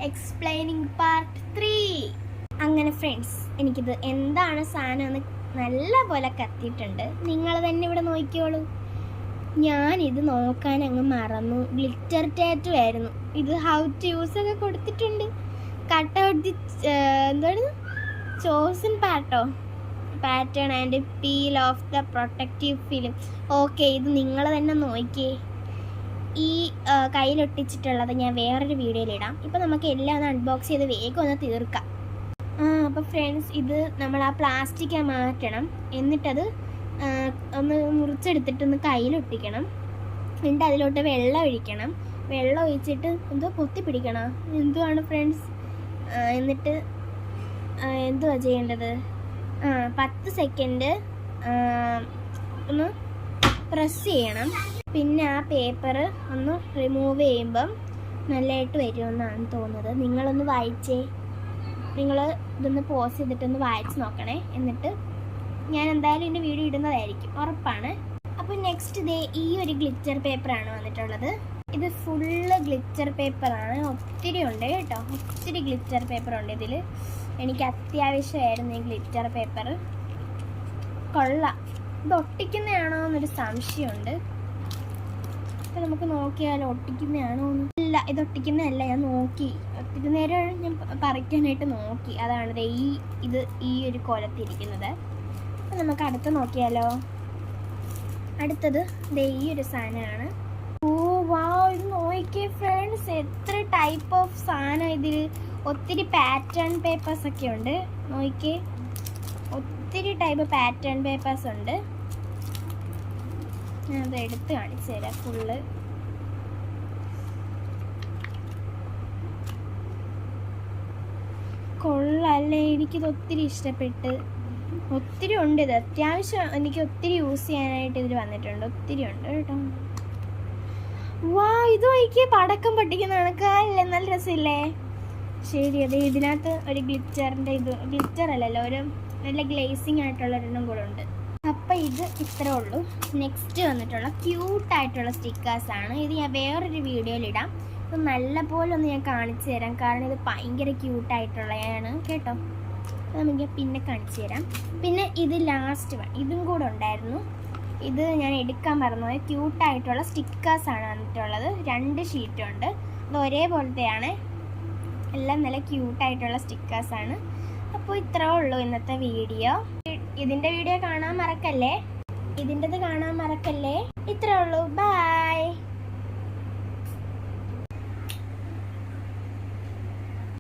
Explaining part 3. അങ്ങനെ friends, എനിക്കിത് എന്താണ് സാധനം എന്ന് നല്ല പോലെ കത്തിയിട്ടുണ്ട്. നിങ്ങൾ തന്നെ ഇവിടെ നോക്കിയോളൂ. ഞാനിത് നോക്കാൻ അങ്ങ് മറന്നു. ഗ്ലിറ്റർ ടാറ്റു ആയിരുന്നു ഇത്. ഹൗ ടു യൂസ് ഒക്കെ കൊടുത്തിട്ടുണ്ട്. കട്ട് ഔട്ട് ദി എന്താണ് chosen pattern and peel off the protective film. Okay, ഇത് നിങ്ങൾ തന്നെ നോക്കിയേ. ഈ കയ്യിലൊട്ടിച്ചിട്ടുള്ളത് ഞാൻ വേറൊരു വീഡിയോയിലിടാം. ഇപ്പം നമുക്ക് എല്ലാം ഒന്ന് അൺബോക്സ് ചെയ്ത് വേഗം ഒന്ന് തീർക്കാം. അപ്പോൾ ഫ്രണ്ട്സ്, ഇത് നമ്മൾ ആ പ്ലാസ്റ്റിക് മാറ്റണം. എന്നിട്ടത് ഒന്ന് മുറിച്ചെടുത്തിട്ടൊന്ന് കയ്യിലൊട്ടിക്കണം. എന്നിട്ട് അതിലോട്ട് വെള്ളം ഒഴിക്കണം. വെള്ളം ഒഴിച്ചിട്ട് എന്തോ പൊത്തി പിടിക്കണം. എന്തുവാണ് ഫ്രണ്ട്സ്? എന്നിട്ട് എന്തുവാ ചെയ്യേണ്ടത്? 10 സെക്കൻഡ് ഒന്ന് പ്രസ് ചെയ്യണം. പിന്നെ ആ പേപ്പർ ഒന്ന് റിമൂവ് ചെയ്യുമ്പം നല്ലതായിട്ട് വരുമെന്നാണ് തോന്നുന്നത്. നിങ്ങളൊന്ന് വായിച്ചേ. നിങ്ങൾ ഇതൊന്ന് പോസ് ചെയ്തിട്ടൊന്ന് വായിച്ച് നോക്കണേ. എന്നിട്ട് ഞാൻ എന്തായാലും ഇതിൻ്റെ വീഡിയോ ഇടുന്നതായിരിക്കും, ഉറപ്പാണ്. അപ്പോൾ നെക്സ്റ്റ് ഡേ ഈ ഒരു ഗ്ലിറ്റർ പേപ്പറാണ് വന്നിട്ടുള്ളത്. ഇത് ഫുള്ള് ഗ്ലിറ്റർ പേപ്പറാണ്. ഒത്തിരി ഉണ്ട് കേട്ടോ, ഒത്തിരി ഗ്ലിറ്റർ പേപ്പർ ഉണ്ട് ഇതിൽ. എനിക്ക് അത്യാവശ്യമായിരുന്നു ഈ ഗ്ലിറ്റർ പേപ്പർ. കൊള്ളാം. ഇത് ഒട്ടിക്കുന്നതാണോ എന്നൊരു സംശയമുണ്ട്. അപ്പോൾ നമുക്ക് നോക്കിയാലോ ഒട്ടിക്കുന്നതാണോ എന്ന്. ഇല്ല, ഇത് ഒട്ടിക്കുന്നതല്ല. ഞാൻ നോക്കി, ഒത്തിരി നേരം ഞാൻ പറിക്കാനായിട്ട് നോക്കി. അതാണ് ഈ ഒരു കോലത്തിരിക്കുന്നത്. അപ്പം നമുക്ക് അടുത്ത് നോക്കിയാലോ. അടുത്തത് ഈ ഒരു സാധനമാണ്. ഓ വാ, ഇത് നോക്കിയേ ഫ്രണ്ട്സ്, എത്ര ടൈപ്പ് ഓഫ് സാധനം ഇതിൽ. ഒത്തിരി പാറ്റേൺ പേപ്പേഴ്സ് ഒക്കെ ഉണ്ട്. നോക്കിയേ, ഒത്തിരി ടൈപ്പ് പാറ്റേൺ പേപ്പേഴ്സ് ഉണ്ട്. ഞാൻ അത് എടുത്ത് കാണിച്ചു തരാം. ഫുള്ള് കൊള്ളല്ലേ. എനിക്കിത് ഒത്തിരി ഇഷ്ടപ്പെട്ട്. ഒത്തിരി ഉണ്ട്. ഇത് അത്യാവശ്യം എനിക്ക് ഒത്തിരി യൂസ് ചെയ്യാനായിട്ട് ഇതിൽ വന്നിട്ടുണ്ട്. ഒത്തിരി ഉണ്ട് കേട്ടോ. വാ, ഇത് നോക്കിയേ, പടക്കം പൊട്ടിക്കുന്ന കണക്കല്ലേ. നല്ല രസമില്ലേ? ശരി, അതെ. ഇതിനകത്ത് ഒരു ഗ്ലിറ്ററിൻ്റെ ഗ്ലിറ്റർ അല്ലല്ലോ, ഒരു നല്ല ഗ്ലേസിങ് ആയിട്ടുള്ള ഒരെണ്ണം കൂടെ ഉണ്ട്. അപ്പം ഇത് ഇത്രേ ഉള്ളൂ. നെക്സ്റ്റ് വന്നിട്ടുള്ള ക്യൂട്ടായിട്ടുള്ള സ്റ്റിക്കേഴ്സാണ്. ഇത് ഞാൻ വേറൊരു വീഡിയോയിലിടാം. ഇത് നല്ല പോലെ ഒന്ന് ഞാൻ കാണിച്ചു തരാം, കാരണം ഇത് ഭയങ്കര ക്യൂട്ടായിട്ടുള്ളതാണ് കേട്ടോ. നമുക്ക് പിന്നെ കാണിച്ചു തരാം. പിന്നെ ഇത് ലാസ്റ്റ് ഇതും കൂടെ ഉണ്ടായിരുന്നു. ഇത് ഞാൻ എടുക്കാൻ മറന്നുപോയി. ക്യൂട്ടായിട്ടുള്ള സ്റ്റിക്കേഴ്സാണ് വന്നിട്ടുള്ളത്. 2 ഷീറ്റുണ്ട്. ഇത് ഒരേപോലത്തെയാണ്. എല്ലാം നല്ല ക്യൂട്ടായിട്ടുള്ള സ്റ്റിക്കേഴ്സാണ്. അപ്പോൾ ഇത്രേ ഉള്ളൂ ഇന്നത്തെ വീഡിയോ. ഇതിൻ്റെ വീഡിയോ കാണാൻ മറക്കല്ലേ. ഇതിൻ്റെത് കാണാൻ മറക്കല്ലേ. ഇത്രേ ഉള്ളൂ. ബൈ.